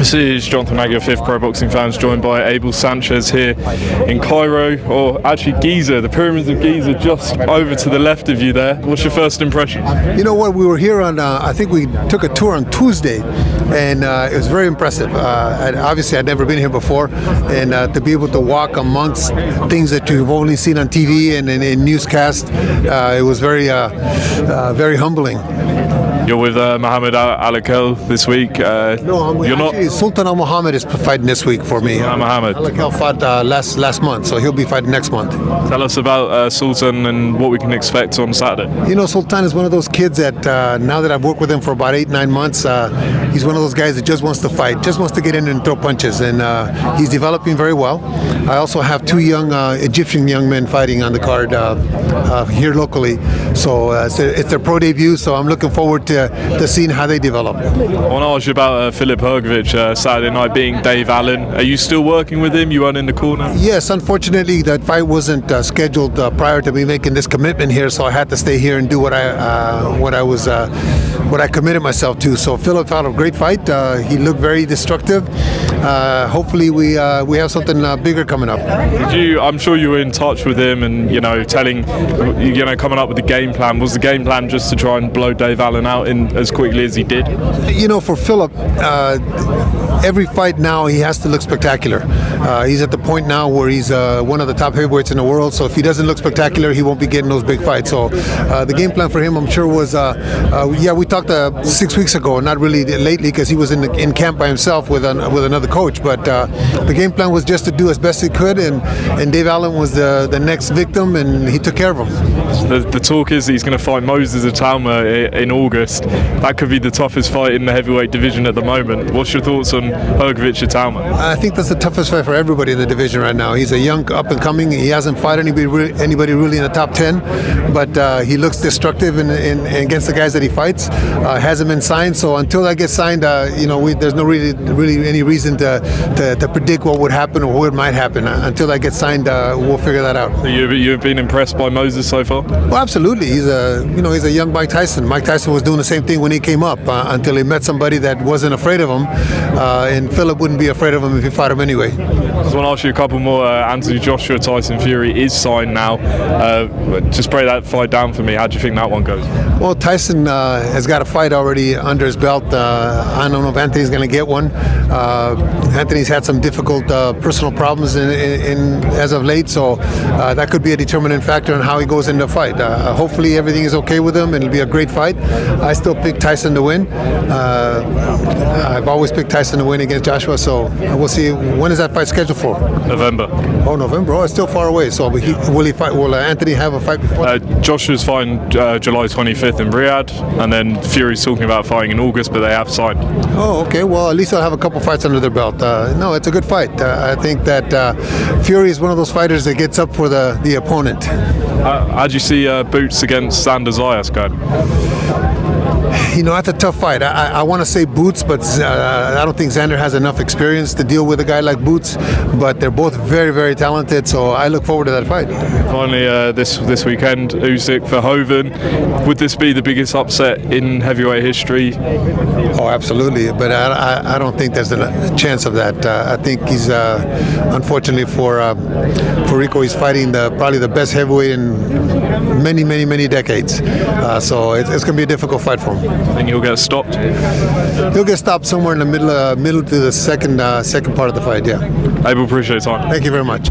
This is Jonathan Mag, your fifth pro boxing fans, joined by Abel Sanchez here in Cairo, or actually Giza, the pyramids of Giza, just over to the left of you there. What's your first impression? You know what, we were here on, I think we took a tour on Tuesday, and it was very impressive. Obviously, I'd never been here before, and to be able to walk amongst things that you've only seen on TV and in newscasts, it was very, very humbling. You're with Muhammad Alakel this week. No, you're actually, not. Sultan Al Muhammad is fighting this week for me. Muhammad. Alakel fought last month, so he'll be fighting next month. Tell us about Sultan and what we can expect on Saturday. You know, Sultan is one of those kids that now that I've worked with him for about 8-9 months, he's one of those guys that just wants to fight, just wants to get in and throw punches, and he's developing very well. I also have two young Egyptian young men fighting on the card here locally, so it's their pro debut, so I'm looking forward to seeing how they develop. I want to ask you about Filip Hrgovic Saturday night being Dave Allen. Are you still working with him? You weren't in the corner? Yes, unfortunately that fight wasn't scheduled prior to me making this commitment here, so I had to stay here and do what I committed myself to. So Filip had a great fight. He looked very destructive. Hopefully we have something bigger coming up. I'm sure you were in touch with him and coming up with the game plan. Was the game plan just to try and blow Dave Allen out in as quickly as he did? You know, for Filip, every fight now he has to look spectacular. He's at the point now where he's one of the top heavyweights in the world, so if he doesn't look spectacular, he won't be getting those big fights. So the game plan for him, I'm sure, was we talked 6 weeks ago, not really lately because he was in camp by himself with another coach, but the game plan was just to do as best he could, and Dave Allen was the next victim, and he took care of him. The talk is that he's going to fight Moses Itauma in August. That could be the toughest fight in the heavyweight division at the moment. What's your thoughts on Hrgovic Itauma? I think that's the toughest fight for everybody in the division right now. He's a young up and coming. He hasn't fought anybody really in the top 10, but he looks destructive against the guys that he fights. Hasn't been signed, so until that gets signed, there's no really any reason to predict what would happen or what might happen. Until that gets signed, we'll figure that out. So you've been impressed by Moses so far? Well, absolutely. He's a young Mike Tyson. Mike Tyson was doing the same thing when he came up until he met somebody that wasn't afraid of him, and Filip wouldn't be afraid of him if he fought him anyway. I just want to ask you a couple more. Anthony Joshua, Tyson Fury is signed now. Just break that fight down for me. How do you think that one goes? Well, Tyson has got a fight already under his belt. I don't know if Anthony's going to get one. Anthony's had some difficult personal problems as of late, so that could be a determinant factor on how he goes into a fight. Hopefully everything is okay with him and it'll be a great fight. I still pick Tyson to win. I've always picked Tyson to win against Joshua, so we'll see. When is that fight scheduled for? November. Oh, November. Oh, it's still far away. So will he fight? Will Anthony have a fight before? Joshua's fighting July 25th in Riyadh, and then Fury's talking about fighting in August, but they have signed. Oh, okay. Well, at least they'll have a couple fights under their belt. No, it's a good fight. I think that Fury is one of those fighters that gets up for the opponent. How do you see Boots against Xander Zayas going? You know, that's a tough fight. I want to say Boots, but I don't think Xander has enough experience to deal with a guy like Boots. But they're both very, very talented, so I look forward to that fight. Finally, this weekend, Usyk Verhoeven. Would this be the biggest upset in heavyweight history? Oh, absolutely. But I don't think there's a chance of that. I think he's, unfortunately for Rico, he's fighting probably the best heavyweight in many, many, many decades. So it's going to be a difficult fight for him. Think he'll get stopped? He'll get stopped somewhere in the middle to the second part of the fight. Yeah. Abel, appreciate your time. Thank you very much.